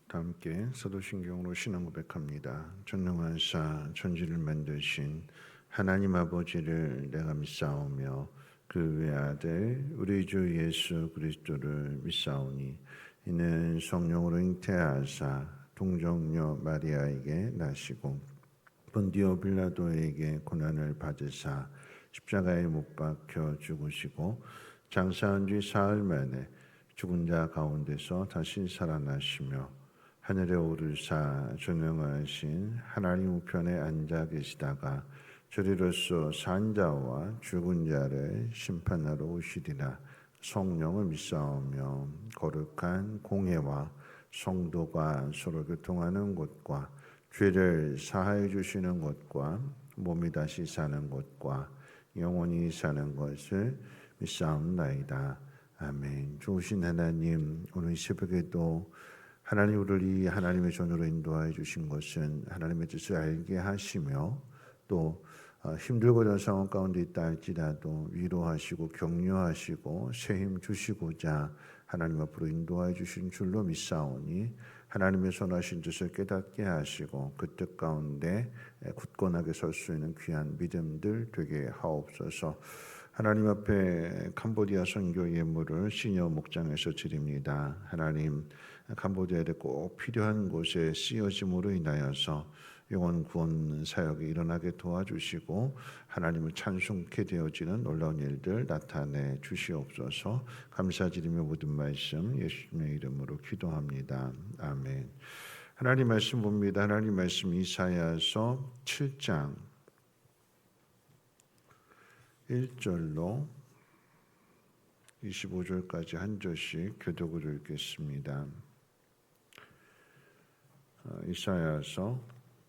다 함께 사도신경으로 신앙 고백합니다. 전능하사 천지를 만드신 하나님 아버지를 내가 믿사오며 그 외아들 우리 주 예수 그리스도를 믿사오니 이는 성령으로 잉태하사 동정녀 마리아에게 나시고 본디오 빌라도에게 고난을 받으사 십자가에 못 박혀 죽으시고 장사한 뒤 사흘 만에 죽은 자 가운데서 다시 살아나시며 하늘에 오르사 전능하신 하나님 우편에 앉아 계시다가 저리로서 산 자와 죽은 자를 심판하러 오시리라. 성령을 믿사오며 거룩한 공회와 성도가 서로 교통하는 곳과 죄를 사하여 주시는 것과 몸이 다시 사는 것과 영원히 사는 것을 믿사옵나이다. 아멘. 좋으신 하나님, 오늘 새벽에도 하나님 우리를 이 하나님의 전으로 인도하여 주신 것은 하나님의 뜻을 알게 하시며 또 힘들고 어려운 상황 가운데 있다 할지라도 위로하시고 격려하시고 새 힘 주시고자 하나님 앞으로 인도하여 주신 줄로 믿사오니 하나님의 선하신 뜻을 깨닫게 하시고 그 뜻 가운데 굳건하게 설 수 있는 귀한 믿음들 되게 하옵소서. 하나님 앞에 캄보디아 선교 예물을 시녀 목장에서 드립니다. 하나님, 캄보디아에 꼭 필요한 곳에 쓰여짐으로 인하여서 영혼 구원 사역이 일어나게 도와주시고 하나님을 찬송케 되어지는 놀라운 일들 나타내 주시옵소서. 감사드리며 모든 말씀 예수님의 이름으로 기도합니다. 아멘. 하나님 말씀 봅니다. 하나님 말씀 이사야서 7장 1절로 25절까지 한 절씩 교독으로 읽겠습니다. 이사야서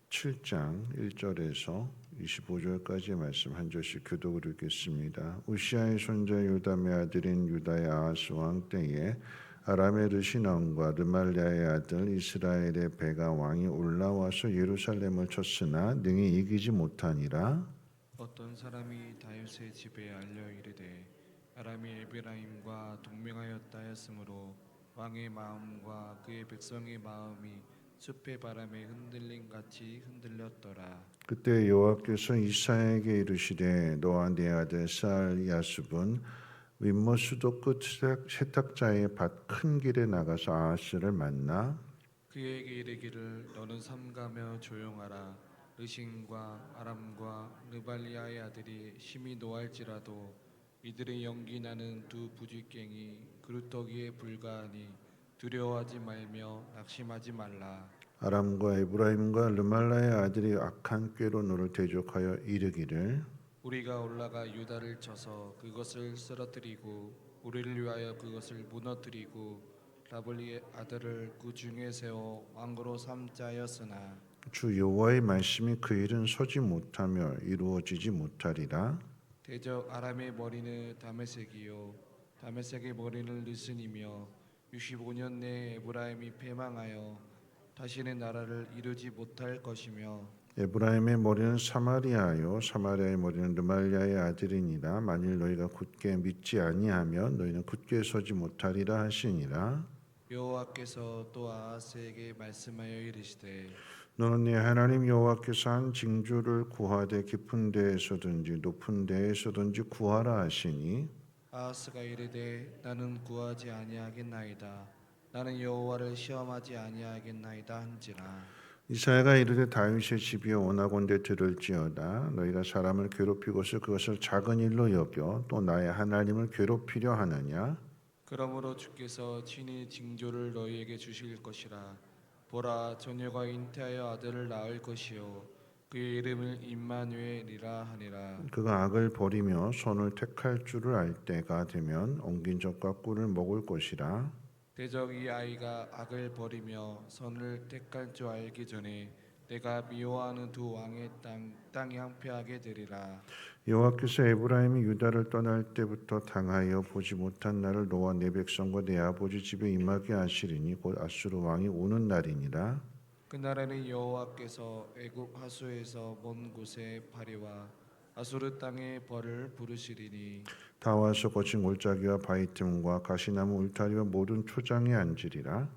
7장 1절에서 25절까지의 말씀 한 절씩 교독으로 읽겠습니다. 우시아의 손자 요담의 아들인 유다의 아하스 왕 때에 아람의 르시나온과 르말랴의 아들 이스라엘의 베가 왕이 올라와서 예루살렘을 쳤으나 능히 이기지 못하니라. 어떤 사람이 다윗의 집에 알려 이르되 아람이 에브라임과 동맹하였다 하였으므로 왕의 마음과 그의 백성의 마음이 숲의 바람에 흔들림 같이 흔들렸더라. 그때 여호와께서 이사야에게 이르시되 너와 네 아들 쌀 야숲은 윗못 수도 끝 세탁자의 밭 큰 길에 나가서 아하스를 만나 그에게 이르기를 너는 삼가며 조용하라. 르신과 아람과 르발리아의 아들이 심히 노할지라도 이들의 연기 나는 두 부짓갱이 그루터기에 불과하니 두려워하지 말며 낙심하지 말라. 아람과 에브라임과 르말라의 아들이 악한 꾀로 너를 대적하여 이르기를 우리가 올라가 유다를 쳐서 그것을 쓰러뜨리고 우리를 위하여 그것을 무너뜨리고 라블리의 아들을 그 중에 세워 왕으로 삼자 하였으나 주 여호와의 말씀이 그 일은 서지 못하며 이루어지지 못하리라. 대적 아람의 머리는 다메섹이요 다메섹의 머리는 르슨이며 65년 내에 에브라임이 패망하여 다시는 나라를 이루지 못할 것이며 에브라임의 머리는 사마리아요 사마리아의 머리는 르말랴의 아들이니라. 만일 너희가 굳게 믿지 아니하면 너희는 굳게 서지 못하리라 하시니라. 여호와께서 또 아하스에게 말씀하여 이르시되 너는 네 하나님 여호와께서 한 징조를 구하되 깊은 데에서든지 높은 데에서든지 구하라 하시니 아하스가 이르되 나는 구하지 아니하겠나이다. 나는 여호와를 시험하지 아니하겠나이다 한지라. 이사야가 이르되 다윗의 집이여 원하건대 들을지어다. 너희가 사람을 괴롭히고서 그것을 작은 일로 여겨 또 나의 하나님을 괴롭히려 하느냐. 그러므로 주께서 친히 징조를 너희에게 주실 것이라. 보라 처녀가 잉태하여 아들을 낳을 것이요 그의 이름을 임마누엘이라 하니라. 그가 악을 버리며 선을 택할 줄을 알 때가 되면 엉긴 젖과 꿀을 먹을 것이라. 대적 이 아이가 악을 버리며 선을 택할 줄 알기 전에 내가 미워하는 두 왕의 땅이 황폐하게 되리라. 여호와께서 에브라임이 유다를 떠날 때부터 당하여 보지 못한 날을 너와 내 백성과 내 아버지 집에 임하게 하시리니 곧 아수르 왕이 오는 날이니라. 그날에는 여호와께서 애굽 하수에서 먼 곳에 파리와 아수르 땅에 벌을 부르시리니 다 와서 거친 골짜기와 바위 틈과 가시나무 울타리와 모든 초장에 앉으리라.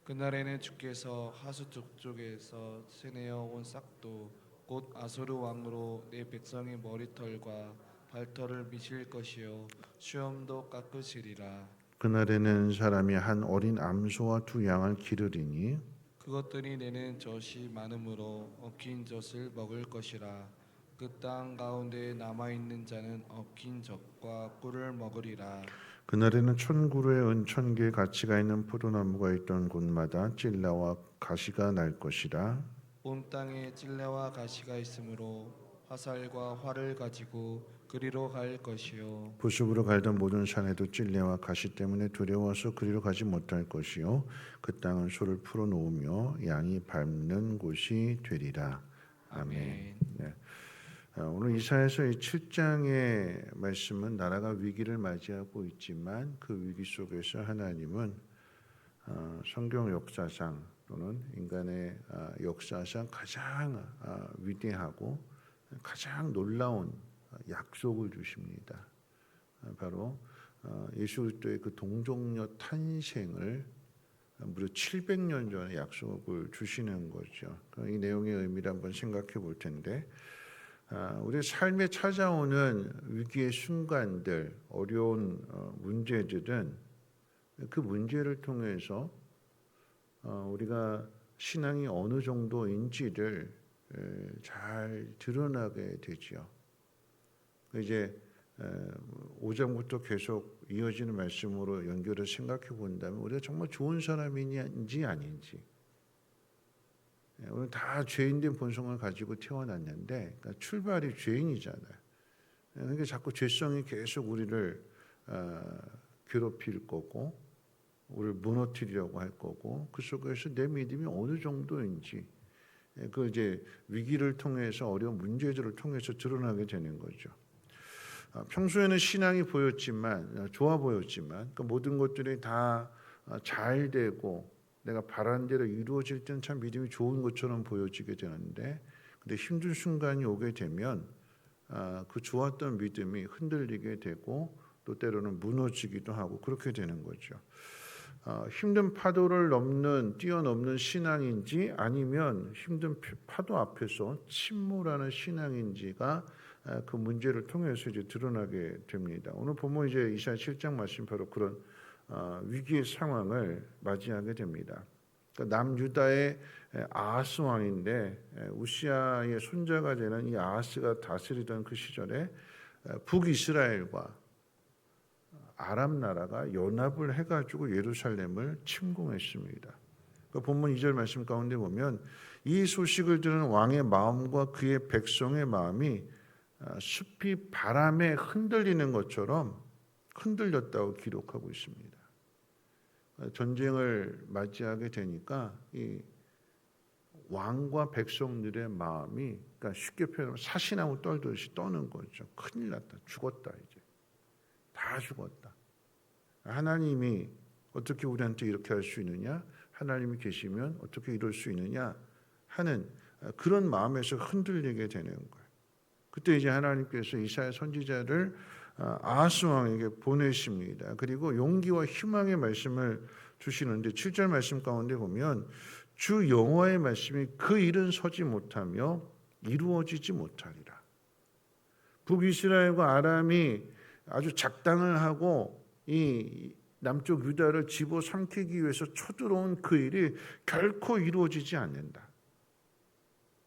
그날에는 주께서 하수 족속에서 세내어 온 싹도 곧 아소르 왕으로 내 백성의 머리털과 발털을 미실 것이요 수염도 깎으시리라. 그날에는 사람이 한 어린 암소와 두 양을 기르리니 그것들이 내는 젖이 많으므로 엉킨 젖을 먹을 것이라. 그 땅 가운데 남아 있는 자는 엉킨 젖과 꿀을 먹으리라. 그날에는 천그루의 은천개의 가치가 있는 포도나무가 있던 곳마다 찔라와 가시가 날 것이라. 온 땅에 찔레와 가시가 있으므로 화살과 활을 가지고 그리로 갈 것이요 부습으로 갈던 모든 산에도 찔레와 가시 때문에 두려워서 그리로 가지 못할 것이요 그 땅은 소를 풀어 놓으며 양이 밟는 곳이 되리라. 아멘. 아멘. 오늘 이사야서 이 7장의 말씀은 나라가 위기를 맞이하고 있지만 그 위기 속에서 하나님은 성경 역사상 또는 인간의 역사상 가장 위대하고 가장 놀라운 약속을 주십니다. 바로 예수 그리스도의 그 동정녀 탄생을 무려 700년 전에 약속을 주시는 거죠. 이 내용의 의미를 한번 생각해 볼 텐데 우리 삶에 찾아오는 위기의 순간들, 어려운 문제들은 그 문제를 통해서 우리가 신앙이 어느 정도인지를 잘 드러나게 되죠. 이제 5장부터 계속 이어지는 말씀으로 연결을 생각해 본다면 우리가 정말 좋은 사람인지 아닌지, 우리는 다 죄인된 본성을 가지고 태어났는데 그러니까 출발이 죄인이잖아요. 그러니까 자꾸 죄성이 계속 우리를 괴롭힐 거고 우리를 무너뜨리려고 할 거고 그 속에서 내 믿음이 어느 정도인지 그 이제 위기를 통해서 어려운 문제들을 통해서 드러나게 되는 거죠. 평소에는 신앙이 보였지만 좋아 보였지만 그 모든 것들이 다 잘 되고 내가 바란 대로 이루어질 때는 참 믿음이 좋은 것처럼 보여지게 되는데 근데 힘든 순간이 오게 되면 그 좋았던 믿음이 흔들리게 되고 또 때로는 무너지기도 하고 그렇게 되는 거죠. 힘든 파도를 뛰어넘는 신앙인지 아니면 힘든 파도 앞에서 침몰하는 신앙인지가 그 문제를 통해서 이제 드러나게 됩니다. 오늘 보면 이제 이사야 7장 말씀 바로 그런 위기의 상황을 맞이하게 됩니다. 그러니까 남유다의 아하스 왕인데 우시아의 손자가 되는 이 아하스가 다스리던 그 시절에 북이스라엘과 아람 나라가 연합을 해가지고 예루살렘을 침공했습니다. 그 본문 2절 말씀 가운데 보면 이 소식을 들은 왕의 마음과 그의 백성의 마음이 숲이 바람에 흔들리는 것처럼 흔들렸다고 기록하고 있습니다. 전쟁을 맞이하게 되니까 이 왕과 백성들의 마음이 그러니까 쉽게 표현하면 사시나무 떨듯이 떠는 거죠. 큰일 났다, 죽었다, 이제 다 죽었다. 하나님이 어떻게 우리한테 이렇게 할 수 있느냐? 하나님이 계시면 어떻게 이럴 수 있느냐? 하는 그런 마음에서 흔들리게 되는 거예요. 그때 이제 하나님께서 이사야 선지자를 아하스 왕에게 보내십니다. 그리고 용기와 희망의 말씀을 주시는데 7절 말씀 가운데 보면 주 여호와의 말씀이 그 일은 서지 못하며 이루어지지 못하리라. 북이스라엘과 아람이 아주 작당을 하고 이 남쪽 유다를 집어삼키기 위해서 쳐들어온 그 일이 결코 이루어지지 않는다.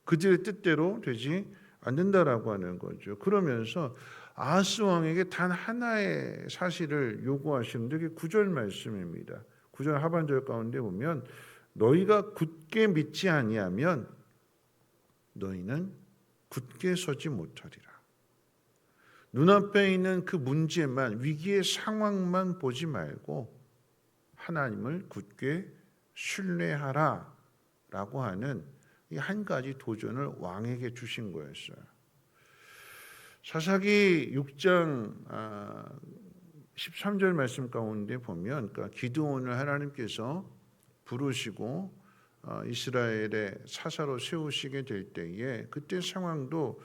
그들의 뜻대로 되지 않는다라고 하는 거죠. 그러면서 아하스 왕에게 단 하나의 사실을 요구하시는데 그게 9절 말씀입니다. 9절 하반절 가운데 보면 너희가 굳게 믿지 아니하면 너희는 굳게 서지 못하리라. 눈앞에 있는 그 문제만 위기의 상황만 보지 말고 하나님을 굳게 신뢰하라 라고 하는 이 한 가지 도전을 왕에게 주신 거였어요. 사사기 6장 13절 말씀 가운데 보면 그러니까 기드온을 하나님께서 부르시고 이스라엘의 사사로 세우시게 될 때에 그때 상황도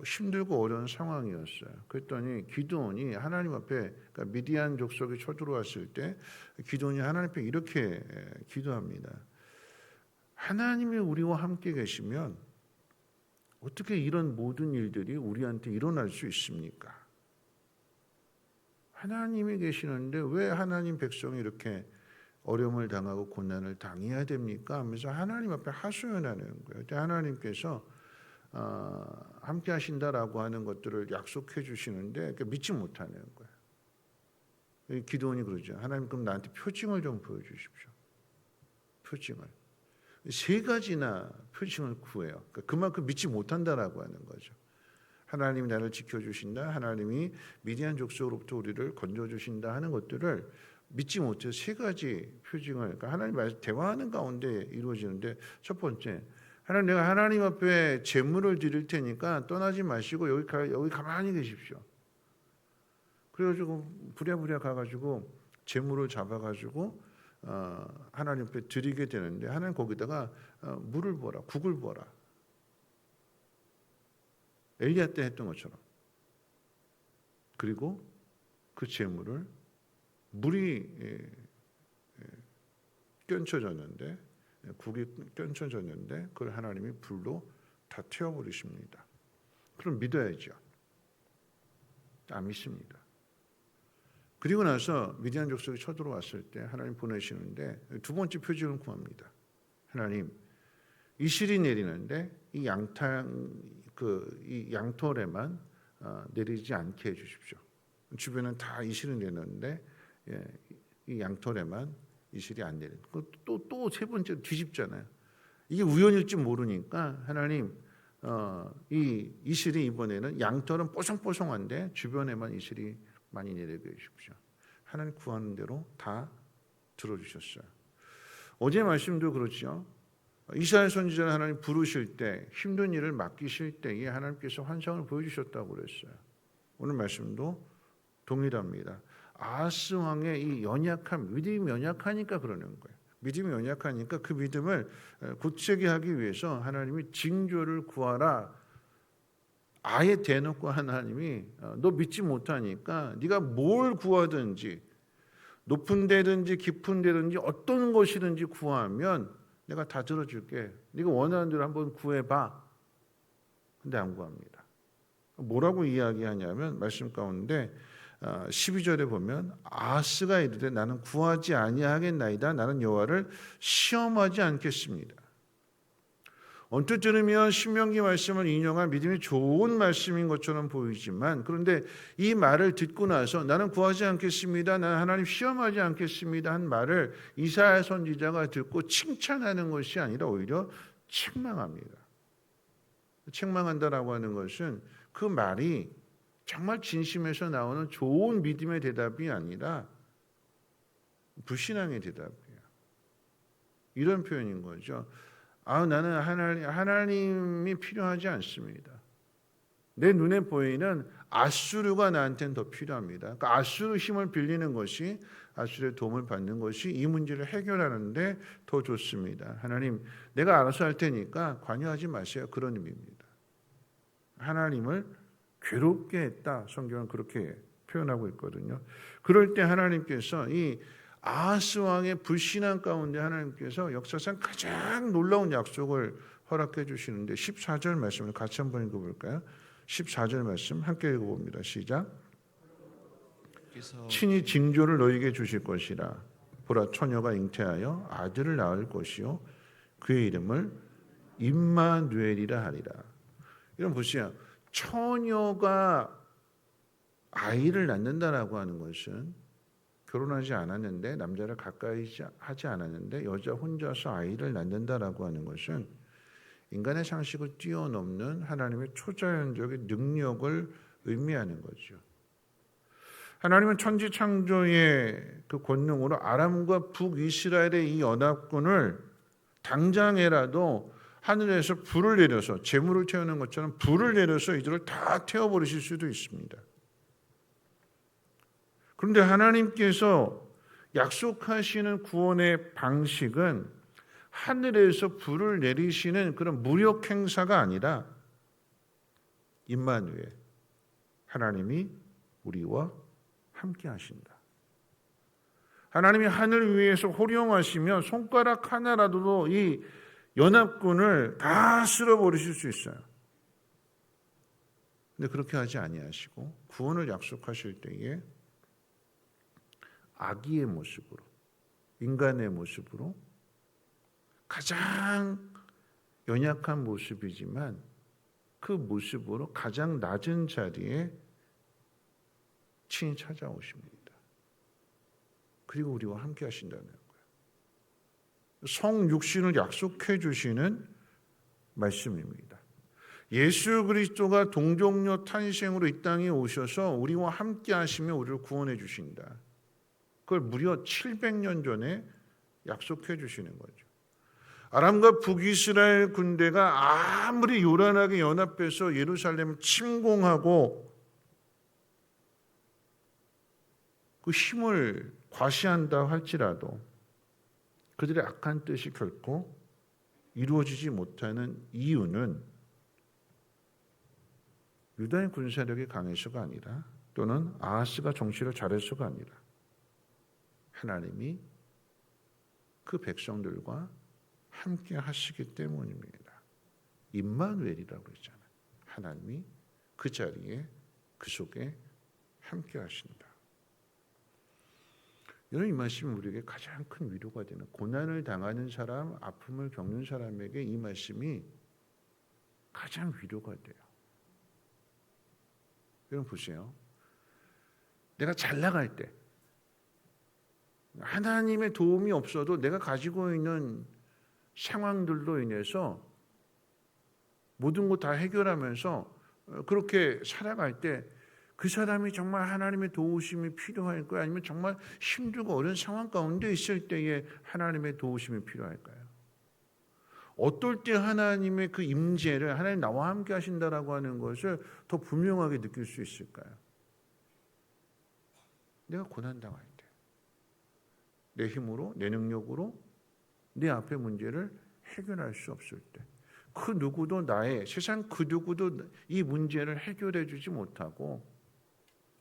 힘들고 어려운 상황이었어요. 그랬더니 기드온이 하나님 앞에, 그러니까 미디안 족속이 쳐들어왔을 때 기드온이 하나님 앞에 이렇게 기도합니다. 하나님이 우리와 함께 계시면 어떻게 이런 모든 일들이 우리한테 일어날 수 있습니까? 하나님이 계시는데 왜 하나님 백성이 이렇게 어려움을 당하고 고난을 당해야 됩니까? 하면서 하나님 앞에 하소연하는 거예요. 그때 하나님께서 함께 하신다라고 하는 것들을 약속해 주시는데 믿지 못하는 거예요. 기도원이 그러죠. 하나님 그럼 나한테 표징을 좀 보여주십시오. 표징을. 3가지나 표징을 구해요. 그만큼 믿지 못한다라고 하는 거죠. 하나님이 나를 지켜주신다. 하나님이 미디안 족속으로부터 우리를 건져주신다 하는 것들을 믿지 못해서 3가지 표징을, 그러니까 하나님 말씀 대화하는 가운데 이루어지는데, 첫 번째, 하나님, 내가 하나님 앞에 제물을 드릴 테니까 떠나지 마시고 여기 가만히 계십시오. 그래가지고 부랴부랴 가가지고 제물을 잡아가지고 하나님 앞에 드리게 되는데, 하나님 거기다가 물을 부어라, 국을 부어라. 엘리야 때 했던 것처럼. 그리고 그 제물을 물이 껴쳐졌는데, 국이 껴쳐졌는데 그걸 하나님이 불로 다 태워버리십니다. 그럼 믿어야죠. 안 믿습니다. 그리고 나서 미디안 족속이 쳐들어왔을 때 하나님 보내시는데 2번째 표징을 구합니다. 하나님, 이슬이 내리는데 이 양털에만 내리지 않게 해주십시오. 주변은 다 이슬이 내리는데 이 양털에만 이슬이 안 내리는. 또 3번째 뒤집잖아요. 이게 우연일지 모르니까 하나님, 이 이슬이 이번에는 양털은 뽀송뽀송한데 주변에만 이슬이 많이 내리게 해주십시오. 하나님 구하는 대로 다 들어주셨어요. 어제 말씀도 그렇죠. 이사야 선지자는 하나님 부르실 때, 힘든 일을 맡기실 때에 하나님께서 환상을 보여주셨다고 그랬어요. 오늘 말씀도 동일합니다. 아하스 왕의 이 연약함, 믿음이 연약하니까 그러는 거예요. 믿음이 연약하니까 그 믿음을 굳세게 하기 위해서 하나님이 징조를 구하라. 아예 대놓고 하나님이 너 믿지 못하니까 네가 뭘 구하든지, 높은 데든지 깊은 데든지 어떤 것이든지 구하면 내가 다 들어줄게. 네가 원하는 대로 한번 구해봐. 근데 안 구합니다. 뭐라고 이야기하냐면 말씀 가운데 12절에 보면 아하스가 이르되 나는 구하지 아니하겠나이다. 나는 여호와를 시험하지 않겠습니다. 언뜻 들으면 신명기 말씀을 인용한 믿음이 좋은 말씀인 것처럼 보이지만, 그런데 이 말을 듣고 나서 나는 구하지 않겠습니다, 나는 하나님 시험하지 않겠습니다 한 말을 이사야 선지자가 듣고 칭찬하는 것이 아니라 오히려 책망합니다. 책망한다라고 하는 것은 그 말이 정말 진심에서 나오는 좋은 믿음의 대답이 아니라 불신앙의 대답이에요. 이런 표현인 거죠. 나는 하나님이 필요하지 않습니다. 내 눈에 보이는 아수르가 나한테는 더 필요합니다. 그러니까 아수르 힘을 빌리는 것이, 아수르의 도움을 받는 것이 이 문제를 해결하는데 더 좋습니다. 하나님, 내가 알아서 할 테니까 관여하지 마세요. 그런 의미입니다. 하나님을 괴롭게 했다. 성경은 그렇게 표현하고 있거든요. 그럴 때 하나님께서 이 아하스 왕의 불신앙 가운데 하나님께서 역사상 가장 놀라운 약속을 허락해 주시는데 14절 말씀을 같이 한번 읽어볼까요? 14절 말씀 함께 읽어봅니다. 시작. 친히 징조를 너희에게 주실 것이라. 보라, 처녀가 잉태하여 아들을 낳을 것이요 그의 이름을 임마누엘이라 하리라. 이런 보세요. 처녀가 아이를 낳는다라고 하는 것은 결혼하지 않았는데, 남자를 가까이 하지 않았는데 여자 혼자서 아이를 낳는다라고 하는 것은 인간의 상식을 뛰어넘는 하나님의 초자연적인 능력을 의미하는 거죠. 하나님은 천지창조의 그 권능으로 아람과 북이스라엘의 이 연합군을 당장에라도 하늘에서 불을 내려서, 재물을 태우는 것처럼 불을 내려서 이들을 다 태워버리실 수도 있습니다. 그런데 하나님께서 약속하시는 구원의 방식은 하늘에서 불을 내리시는 그런 무력 행사가 아니라 임마누엘, 하나님이 우리와 함께 하신다. 하나님이 하늘 위에서 호령하시면 손가락 하나라도 이 연합군을 다 쓸어버리실 수 있어요. 근데 그렇게 하지 아니하시고 구원을 약속하실 때에 아기의 모습으로, 인간의 모습으로, 가장 연약한 모습이지만 그 모습으로 가장 낮은 자리에 친히 찾아오십니다. 그리고 우리와 함께 하신다는 거예요. 성육신을 약속해 주시는 말씀입니다. 예수 그리스도가 동정녀 탄생으로 이 땅에 오셔서 우리와 함께 하시며 우리를 구원해 주신다. 그걸 무려 700년 전에 약속해 주시는 거죠. 아람과 북이스라엘 군대가 아무리 요란하게 연합해서 예루살렘을 침공하고 그 힘을 과시한다 할지라도 그들의 악한 뜻이 결코 이루어지지 못하는 이유는 유다의 군사력이 강해서가 아니라 또는 아하스가 정치를 잘해서가 아니라 하나님이 그 백성들과 함께 하시기 때문입니다. 임마누엘이라고 그랬잖아요. 하나님이 그 자리에 그 속에 함께 하신다. 여러분, 이 말씀이 우리에게 가장 큰 위로가 되는, 고난을 당하는 사람, 아픔을 겪는 사람에게 이 말씀이 가장 위로가 돼요. 여러분 보세요. 내가 잘 나갈 때 하나님의 도움이 없어도 내가 가지고 있는 상황들로 인해서 모든 것 다 해결하면서 그렇게 살아갈 때 그 사람이 정말 하나님의 도우심이 필요할까요? 아니면 정말 힘들고 어려운 상황 가운데 있을 때에 하나님의 도우심이 필요할까요? 어떨 때 하나님의 그 임재를, 하나님 나와 함께 하신다라고 하는 것을 더 분명하게 느낄 수 있을까요? 내가 고난당할 때, 내 힘으로, 내 능력으로 내 앞의 문제를 해결할 수 없을 때, 그 누구도 세상 그 누구도 이 문제를 해결해 주지 못하고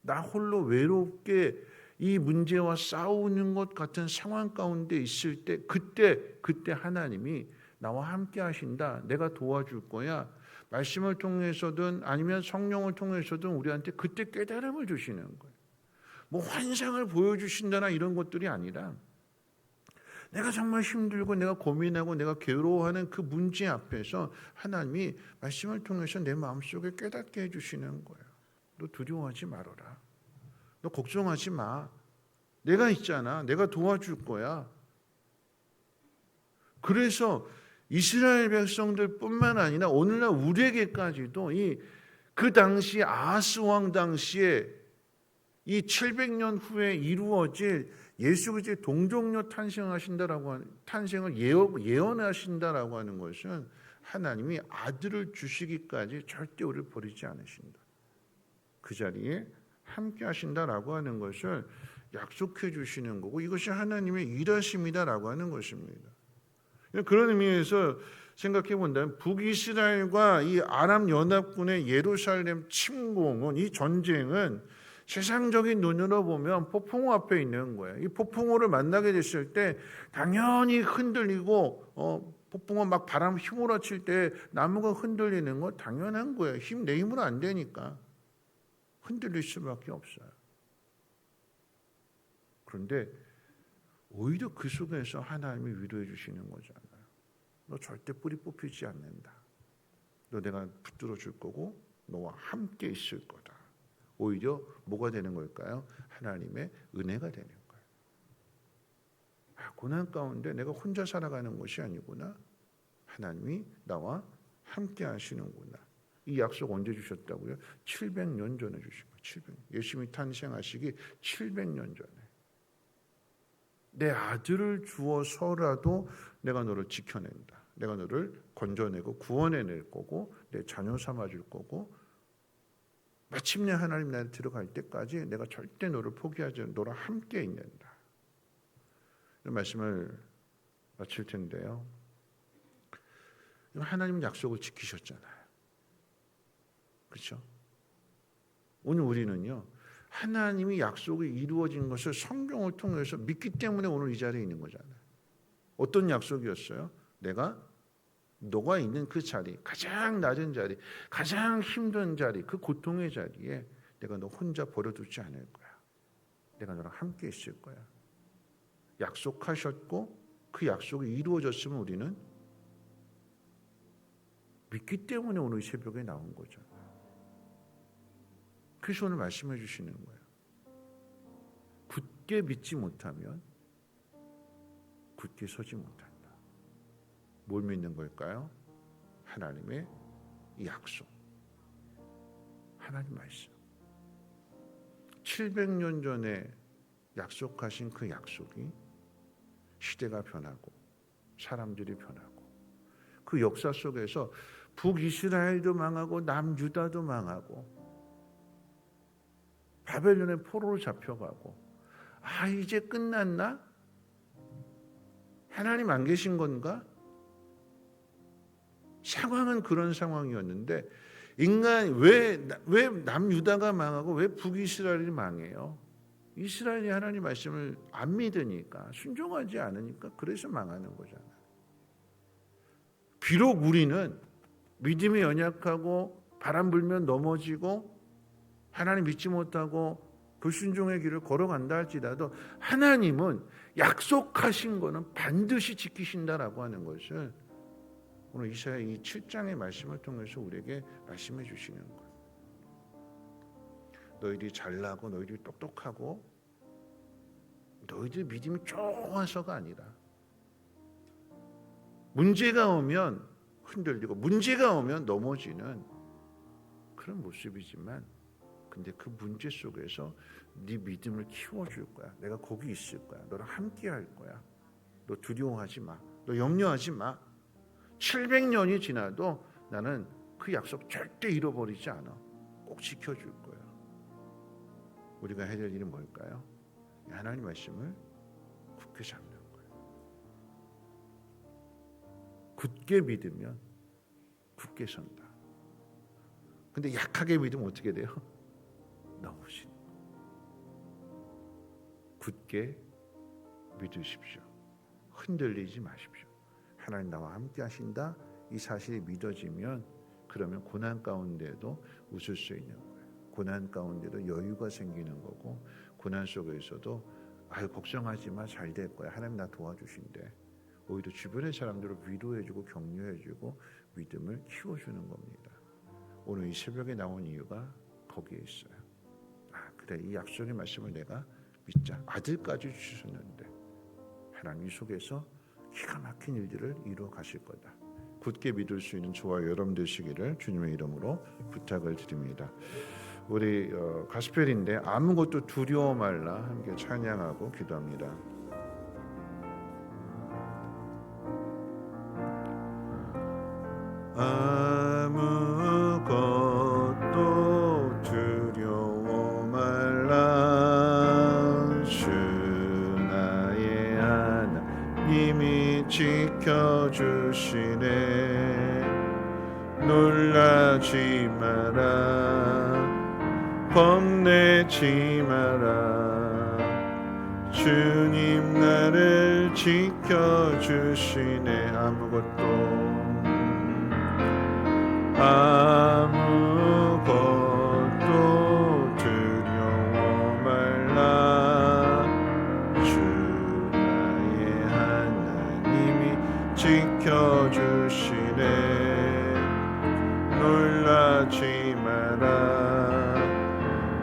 나 홀로 외롭게 이 문제와 싸우는 것 같은 상황 가운데 있을 때, 그때 하나님이 나와 함께 하신다, 내가 도와줄 거야, 말씀을 통해서든 아니면 성령을 통해서든 우리한테 그때 깨달음을 주시는 거예요. 뭐 환상을 보여주신다나 이런 것들이 아니라 내가 정말 힘들고 내가 고민하고 내가 괴로워하는 그 문제 앞에서 하나님이 말씀을 통해서 내 마음속에 깨닫게 해주시는 거예요. 너 두려워하지 말아라. 너 걱정하지 마. 내가 있잖아. 내가 도와줄 거야. 그래서 이스라엘 백성들뿐만 아니라 오늘날 우리에게까지도 그 당시 아하스 왕 당시에 이 700년 후에 이루어질 예수 그리스도의 동정녀 탄생을 예언하신다라고 하는 것은 하나님이 아들을 주시기까지 절대 우리를 버리지 않으신다. 그 자리에 함께 하신다라고 하는 것을 약속해 주시는 거고, 이것이 하나님의 일하심이다라고 하는 것입니다. 그런 의미에서 생각해 본다면 북이스라엘과 이 아람 연합군의 예루살렘 침공은, 이 전쟁은 세상적인 눈으로 보면 폭풍우 앞에 있는 거예요. 이 폭풍우를 만나게 됐을 때 당연히 흔들리고 폭풍우 막 바람 휘몰아칠 때 나무가 흔들리는 거 당연한 거예요. 내 힘으로 안 되니까 흔들릴 수밖에 없어요. 그런데 오히려 그 속에서 하나님이 위로해 주시는 거잖아요. 너 절대 뿌리 뽑히지 않는다. 너 내가 붙들어 줄 거고 너와 함께 있을 거다. 오히려 뭐가 되는 걸까요? 하나님의 은혜가 되는 거예요. 고난 가운데 내가 혼자 살아가는 것이 아니구나. 하나님이 나와 함께 하시는구나. 이 약속 언제 주셨다고요? 700년 전에 주신 거예요. 700년. 예수님이 탄생하시기 700년 전에. 내 아들을 주어서라도 내가 너를 지켜낸다. 내가 너를 건져내고 구원해낼 거고 내 자녀 삼아줄 거고 마침내 하나님 나라에 들어갈 때까지 내가 절대 너를 포기하지 않고 너랑 함께 있는다. 이런 말씀을 마칠 텐데요. 하나님은 약속을 지키셨잖아요. 그렇죠? 오늘 우리는요, 하나님이 약속이 이루어진 것을 성경을 통해서 믿기 때문에 오늘 이 자리에 있는 거잖아요. 어떤 약속이었어요? 너가 있는 그 자리, 가장 낮은 자리, 가장 힘든 자리, 그 고통의 자리에 내가 너 혼자 버려두지 않을 거야. 내가 너랑 함께 있을 거야. 약속하셨고 그 약속이 이루어졌으면 우리는 믿기 때문에 오늘 이 새벽에 나온 거죠. 그래서 오늘 말씀해 주시는 거예요. 굳게 믿지 못하면 굳게 서지 못한다. 뭘 믿는 걸까요? 하나님의 이 약속, 하나님 말씀. 700년 전에 약속하신 그 약속이 시대가 변하고 사람들이 변하고 그 역사 속에서 북이스라엘도 망하고 남유다도 망하고 바벨론의 포로로 잡혀가고 이제 끝났나? 하나님 안 계신 건가? 상황은 그런 상황이었는데 인간 왜 남유다가 망하고 왜 북이스라엘이 망해요? 이스라엘이 하나님 말씀을 안 믿으니까 순종하지 않으니까 그래서 망하는 거잖아요. 비록 우리는 믿음이 연약하고 바람 불면 넘어지고 하나님 믿지 못하고 불순종의 길을 걸어간다 할지라도 하나님은 약속하신 거는 반드시 지키신다라고 하는 것을 오늘 이사야 이 7장의 말씀을 통해서 우리에게 말씀해 주시는 거예요. 너희들이 잘나고 너희들이 똑똑하고 너희들 믿음이 좋아서가 아니라 문제가 오면 흔들리고 문제가 오면 넘어지는 그런 모습이지만 근데 그 문제 속에서 네 믿음을 키워줄 거야. 내가 거기 있을 거야. 너랑 함께 할 거야. 너 두려워하지 마. 너 염려하지 마. 700년이 지나도 나는 그 약속 절대 잃어버리지 않아. 꼭 지켜줄 거야. 우리가 해야 될 일은 뭘까요? 하나님 말씀을 굳게 잡는 거예요. 굳게 믿으면 굳게 선다. 근데 약하게 믿으면 어떻게 돼요? 넘어지는 거. 굳게 믿으십시오. 흔들리지 마십시오. 하나님 나와 함께 하신다. 이 사실이 믿어지면 그러면 고난 가운데도 웃을 수 있는 거예요. 고난 가운데도 여유가 생기는 거고 고난 속에서도 걱정하지 마. 잘 될 거야. 하나님 나 도와주신대. 오히려 주변의 사람들을 위로해주고 격려해주고 믿음을 키워주는 겁니다. 오늘 이 새벽에 나온 이유가 거기에 있어요. 그래 이 약속의 말씀을 내가 믿자. 아들까지 주셨는데 하나님 속에서 기가 막힌 일들을 이루어 가실 거다. 굳게 믿을 수 있는 저와 여러분 되시기를 주님의 이름으로 부탁을 드립니다. 우리 가스펠인데 아무것도 두려워 말라 함께 찬양하고 기도합니다. 아무것도 두려워 말라 주 나의 하나님이 지켜주시네. 놀라지 마라 겁내지 마라 주님 나를 지켜주시네. 아무것도 두려워 말라 주 나의 하나님이 지켜주시네. 놀라지 마라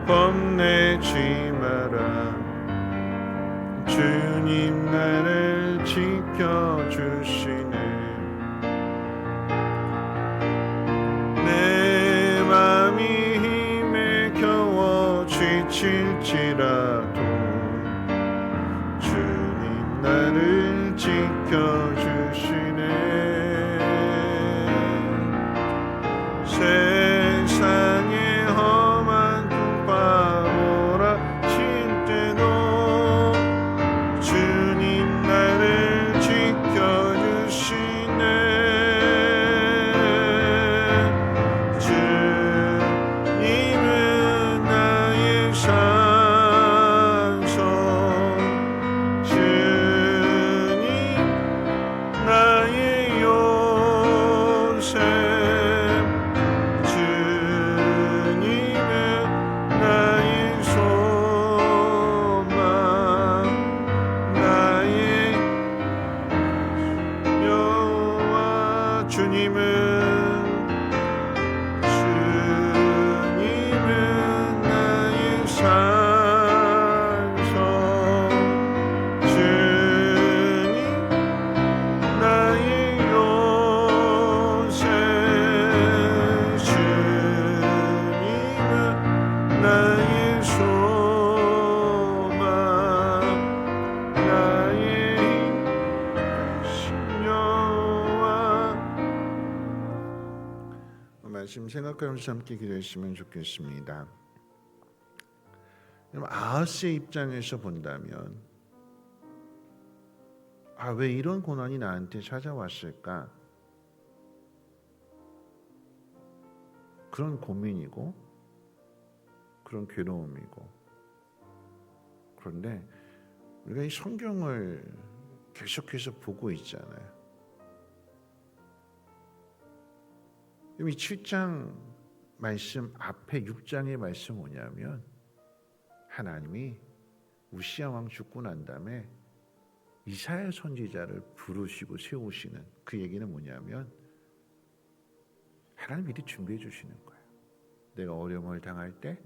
겁내지 마라 주님 나를 지켜주시네. 내 맘이 힘에 겨워 지칠지라도 주님 나를 지켜주시네. 세상의 험한 풍파오라 칠 때도 주님 나를 지켜주시네. 주 주님은 나의 산소, 주님 나의 요새, 주님은 나의 소망, 나의 신여와. 말씀 생각하면서 함께 기도했으면 좋겠습니다. 여러분, 아하스의 입장에서 본다면 왜 이런 고난이 나한테 찾아왔을까? 그런 고민이고 그런 괴로움이고. 그런데 우리가 이 성경을 계속해서 보고 있잖아요. 이 7장 말씀 앞에 6장의 말씀 뭐냐면 하나님이 우시야 왕 죽고 난 다음에 이사야 선지자를 부르시고 세우시는 그 얘기는 뭐냐면 하나님 미리 준비해 주시는 거예요. 내가 어려움을 당할 때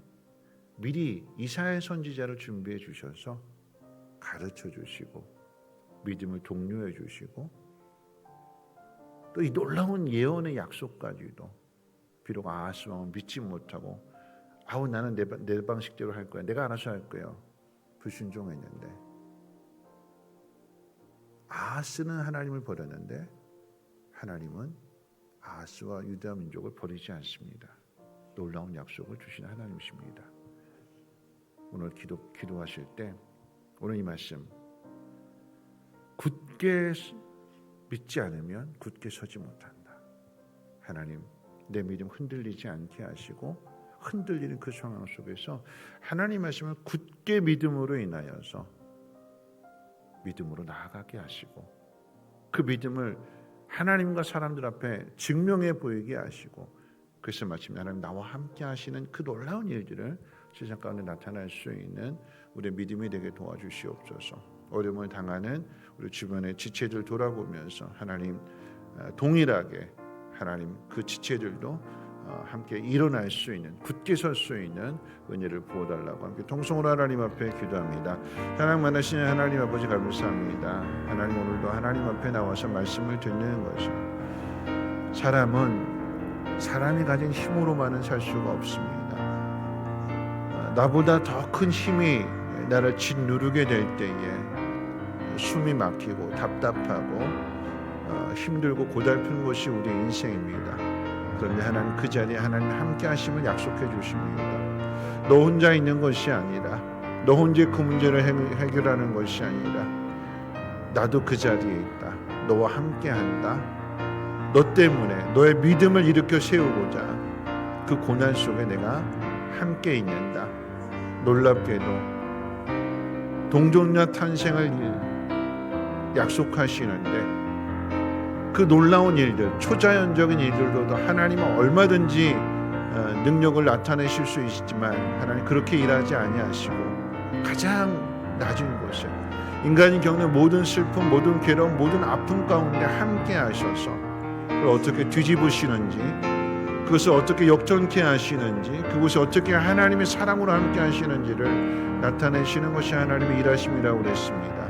미리 이사야 선지자를 준비해 주셔서 가르쳐 주시고 믿음을 독려해 주시고 또 이 놀라운 예언의 약속까지도 비록 아하스 왕은 믿지 못하고 나는 내 방식대로 할 거야. 내가 알아서 할 거야. 불순종했는데 아하스는 하나님을 버렸는데 하나님은 아하스와 유다 민족을 버리지 않습니다. 놀라운 약속을 주시는 하나님이십니다. 오늘 기도하실 때 오늘 이 말씀 굳게 믿지 않으면 굳게 서지 못한다. 하나님 내 믿음 흔들리지 않게 하시고 흔들리는 그 상황 속에서 하나님 말씀을 굳게 믿음으로 인하여서 믿음으로 나아가게 하시고 그 믿음을 하나님과 사람들 앞에 증명해 보이게 하시고 그래서 마침내 하나님 나와 함께 하시는 그 놀라운 일들을 세상 가운데 나타날 수 있는 우리의 믿음이 되게 도와주시옵소서. 어려움을 당하는 우리 주변의 지체들 돌아보면서 하나님 동일하게 하나님 그 지체들도 함께 일어날 수 있는 굳게 설 수 있는 은혜를 부어달라고 함께 통성으로 하나님 앞에 기도합니다. 사랑 많으신 하나님 아버지 감사합니다. 하나님 오늘도 하나님 앞에 나와서 말씀을 듣는 것이 사람은 사람이 가진 힘으로만은 살 수가 없습니다. 나보다 더 큰 힘이 나를 짓누르게 될 때에 숨이 막히고 답답하고 힘들고 고달픈 것이 우리 인생입니다. 그런데 하나님 그 자리에 하나님 함께 하심을 약속해 주십니다. 너 혼자 있는 것이 아니라 너 혼자 그 문제를 해결하는 것이 아니라 나도 그 자리에 있다. 너와 함께 한다. 너 때문에 너의 믿음을 일으켜 세우고자 그 고난 속에 내가 함께 있는다. 놀랍게도 동정녀 탄생을 약속하시는데 그 놀라운 일들, 초자연적인 일들로도 하나님은 얼마든지 능력을 나타내실 수 있지만 하나님 그렇게 일하지 아니하시고 가장 낮은 곳에 인간이 겪는 모든 슬픔, 모든 괴로움, 모든 아픔 가운데 함께 하셔서 그걸 어떻게 뒤집으시는지 그것을 어떻게 역전케 하시는지 그것을 어떻게 하나님의 사랑으로 함께 하시는지를 나타내시는 것이 하나님의 일하심이라고 그랬습니다.